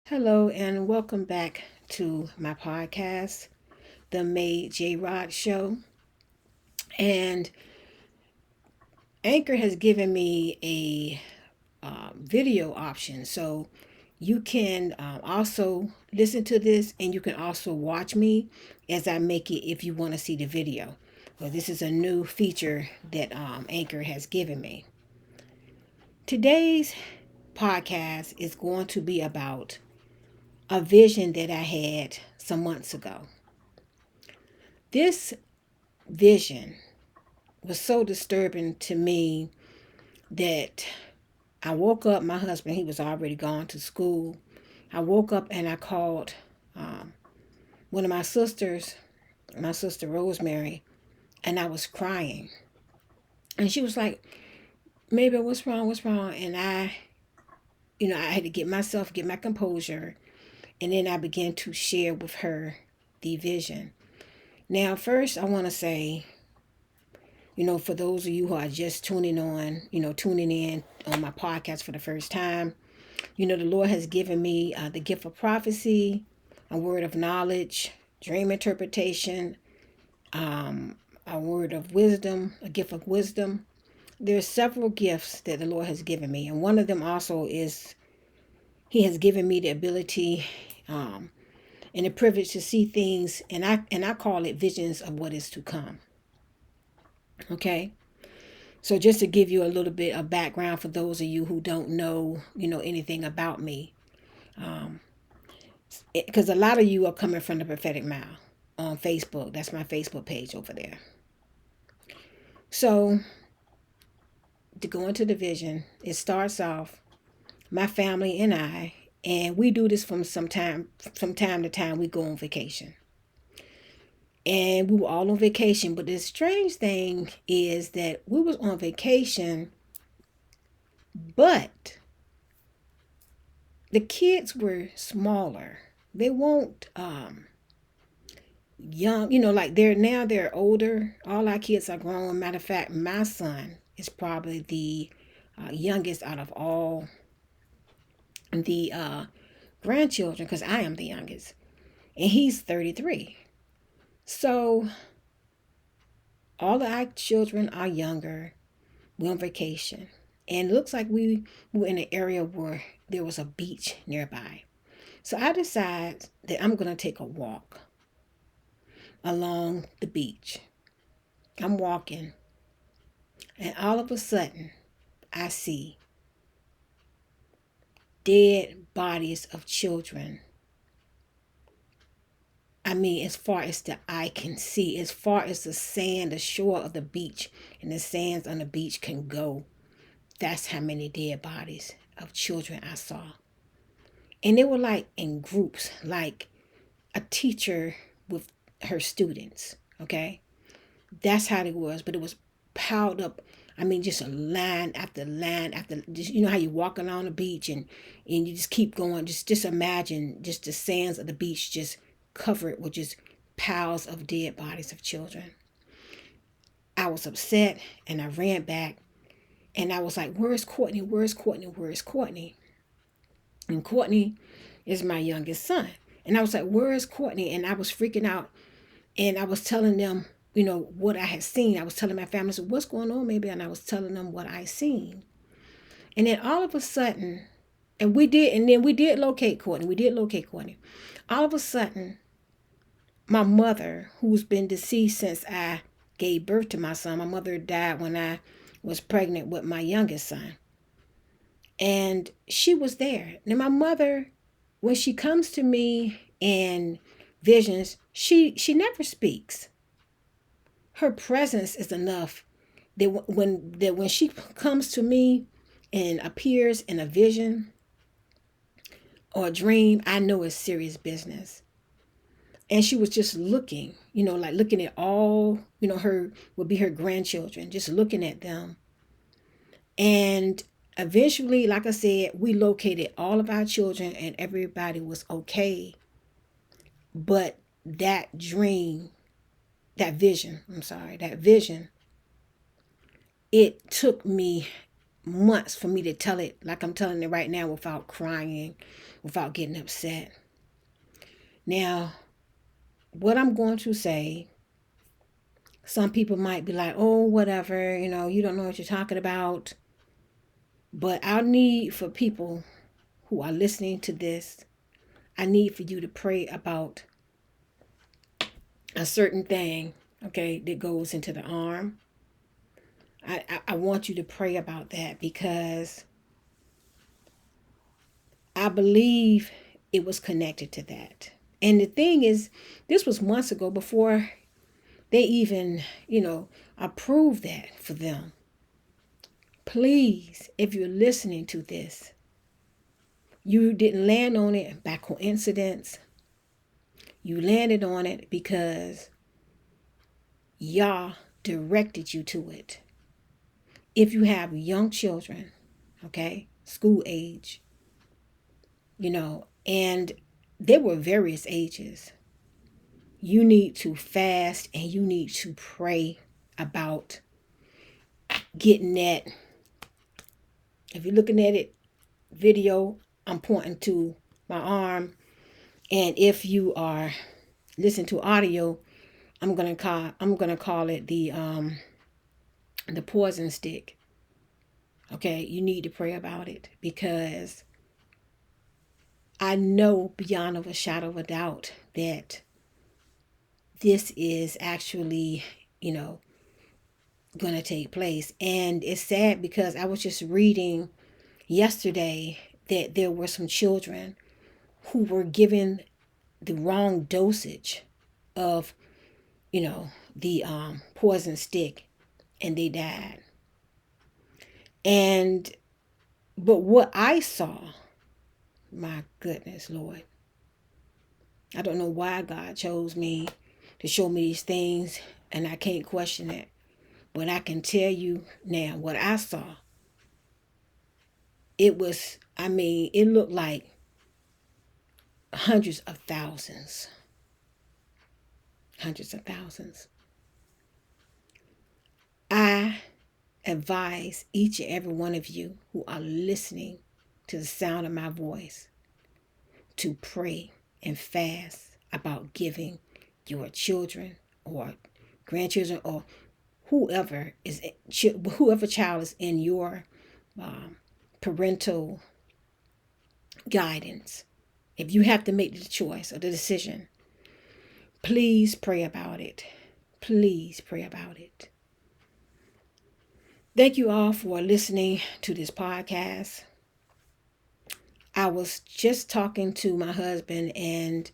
Hello and welcome back to my podcast, The May J. Rod Show. And Anchor has given me a video option, so you can also listen to this, and you can also watch me as I make it if you want to see the video. Well, this is a new feature that Anchor has given me. Today's podcast is going to be about a vision that I had some months ago. This vision was so disturbing to me that I woke up. My husband, he was already gone to school. I woke up and I called one of my sister Rosemary, and I was crying. And she was like, "Maybe what's wrong? What's wrong?" And I had to get my composure, and then I began to share with her the vision. Now, first, I want to say, for those of you who are just tuning in on my podcast for the first time, the Lord has given me the gift of prophecy, a word of knowledge, dream interpretation, a word of wisdom, a gift of wisdom. There are several gifts that the Lord has given me, and one of them also is He has given me the ability and the privilege to see things, and I call it visions of what is to come. Okay. So just to give you a little bit of background for those of you who don't know, anything about me, because a lot of you are coming from the prophetic mouth on Facebook. That's my Facebook page over there. So to go into the vision, it starts off my family and I, and we do this from time to time. We go on vacation, and we were all on vacation. But the strange thing is that we was on vacation, but the kids were smaller. They won't young, like they're older. All our kids are grown. Matter of fact, my son is probably the youngest out of all the grandchildren, because I am the youngest, and he's 33. So all of our children are younger. We're on vacation, and it looks like we were in an area where there was a beach nearby. So I decide that I'm going to take a walk along the beach. I'm walking, and all of a sudden, I see dead bodies of children. I mean, as far as the eye can see, as far as the sand, the shore of the beach, and the sands on the beach can go, that's how many dead bodies of children I saw. And they were like in groups, like a teacher with her students, okay? That's how it was, but it was piled up. I mean, just a line after line after, just, how you walk along the beach, and you just keep going. Just imagine just the sands of the beach just covered with just piles of dead bodies of children. I was upset, and I ran back, and I was like, "Where's Courtney? Where's Courtney? Where's Courtney?" And Courtney is my youngest son. And I was like, "Where is Courtney?" And I was freaking out. And I was telling them, what I had seen. I was telling my family, so what's going on, maybe? And I was telling them what I seen. And then all of a sudden, and then we did locate Courtney. We did locate Courtney. All of a sudden, my mother, who's been deceased since I gave birth to my son, my mother died when I was pregnant with my youngest son. And she was there. Now my mother, when she comes to me in visions, she never speaks. Her presence is enough that when she comes to me and appears in a vision or a dream, I know it's serious business. And she was just looking, like looking at all, her would be her grandchildren, just looking at them. And eventually, like I said, we located all of our children and everybody was okay. But that vision, it took me months for me to tell it like I'm telling it right now without crying, without getting upset. Now, what I'm going to say, some people might be like, oh, whatever, you don't know what you're talking about. But I need for people who are listening to this, I need for you to pray about a certain thing, okay, that goes into the arm. I want you to pray about that because I believe it was connected to that. And the thing is, this was months ago before they even, approved that for them. Please, if you're listening to this, you didn't land on it by coincidence. You landed on it because Yah directed you to it. If you have young children, okay, school age, and there were various ages, you need to fast and you need to pray about getting that. If you're looking at it, video, I'm pointing to my arm. And if you are listening to audio, I'm gonna call it the poison stick. Okay, you need to pray about it because I know beyond of a shadow of a doubt that this is actually, going to take place. And it's sad because I was just reading yesterday that there were some children who were given the wrong dosage of, the poison stick, and they died. But what I saw, my goodness, Lord, I don't know why God chose me to show me these things, and I can't question it. But I can tell you now what I saw. It looked like hundreds of thousands. Hundreds of thousands. I advise each and every one of you who are listening to the sound of my voice to pray and fast about giving your children or grandchildren or whoever child is in your parental guidance. If you have to make the choice or the decision, please pray about it. Please pray about it. Thank you all for listening to this podcast. I was just talking to my husband and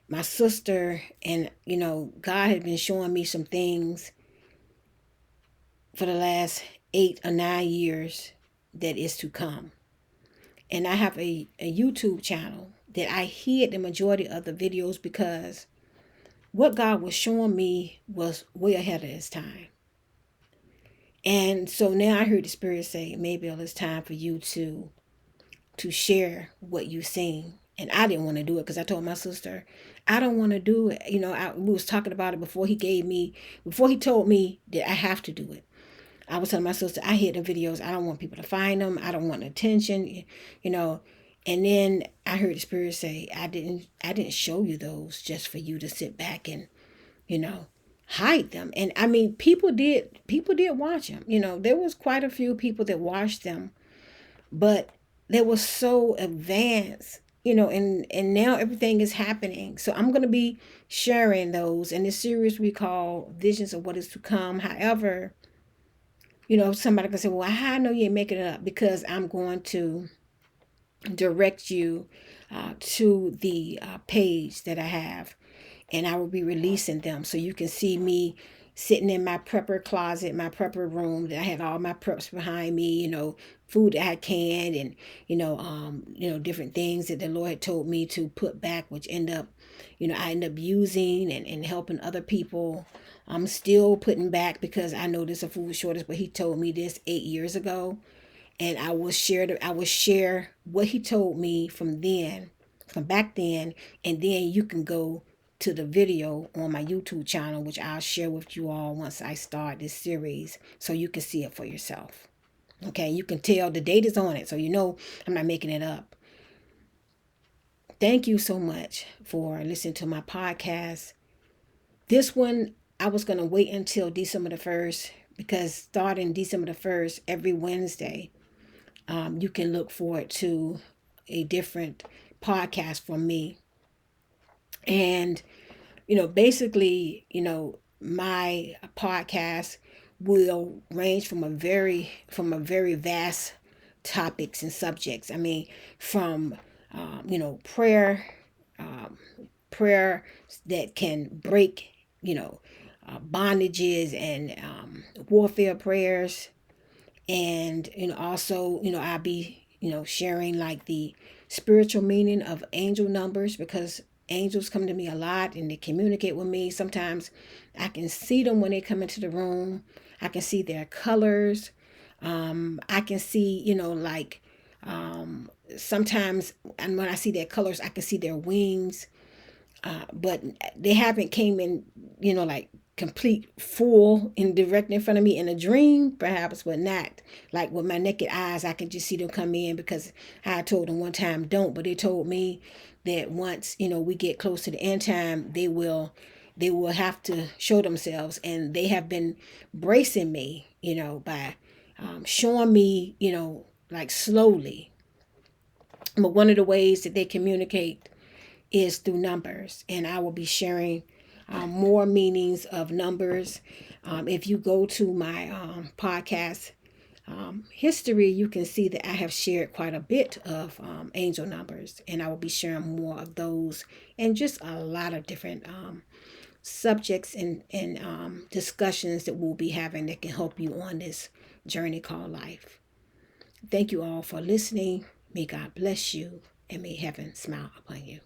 my sister, and God had been showing me some things for the last 8 or 9 years that is to come. And I have a YouTube channel that I hid the majority of the videos because what God was showing me was way ahead of his time. And so now I heard the Spirit say, maybe it's time for you to share what you've seen. And I didn't want to do it because I told my sister, I don't want to do it. We was talking about it before he told me that I have to do it. I was telling my sister, I hid the videos. I don't want people to find them. I don't want attention, And then I heard the Spirit say, I didn't show you those just for you to sit back and, hide them. And people did watch them. There was quite a few people that watched them, but they were so advanced, and now everything is happening. So I'm going to be sharing those in this series we call Visions of What Is to Come. However, somebody can say, well, how I know you ain't making it up? Because I'm going to direct you to the page that I have, and I will be releasing them so you can see me sitting in my prepper closet, my prepper room that I had all my preps behind me, food that I canned, and different things that the Lord had told me to put back, which I end up using and helping other people. I'm still putting back because I know there's a food shortage, but he told me this 8 years ago, and I will share what he told me from back then, and then you can go to the video on my YouTube channel, which I'll share with you all once I start this series, so you can see it for yourself. Okay, you can tell the date is on it, so you know I'm not making it up. Thank you so much for listening to my podcast. This one, I was going to wait until December the 1st because starting December the 1st, every Wednesday, you can look forward to a different podcast from me. And, basically, my podcast will range from a very vast topics and subjects. I mean, from prayer, um, prayer that can break, bondages and warfare prayers, and also I'll be sharing like the spiritual meaning of angel numbers, because angels come to me a lot and they communicate with me. Sometimes I can see them when they come into the room. I can see their colors. I can see like sometimes, and when I see their colors I can see their wings, but they haven't came in, like complete full and direct in front of me in a dream, perhaps, but not like with my naked eyes. I can just see them come in, because I told them one time don't, but they told me that once we get close to the end time, they will have to show themselves, and they have been bracing me, by showing me, like slowly. But one of the ways that they communicate is through numbers, and I will be sharing more meanings of numbers. If you go to my podcast history, you can see that I have shared quite a bit of angel numbers, and I will be sharing more of those, and just a lot of different subjects and discussions that we'll be having that can help you on this journey called life. Thank you all for listening. May God bless you, and may heaven smile upon you.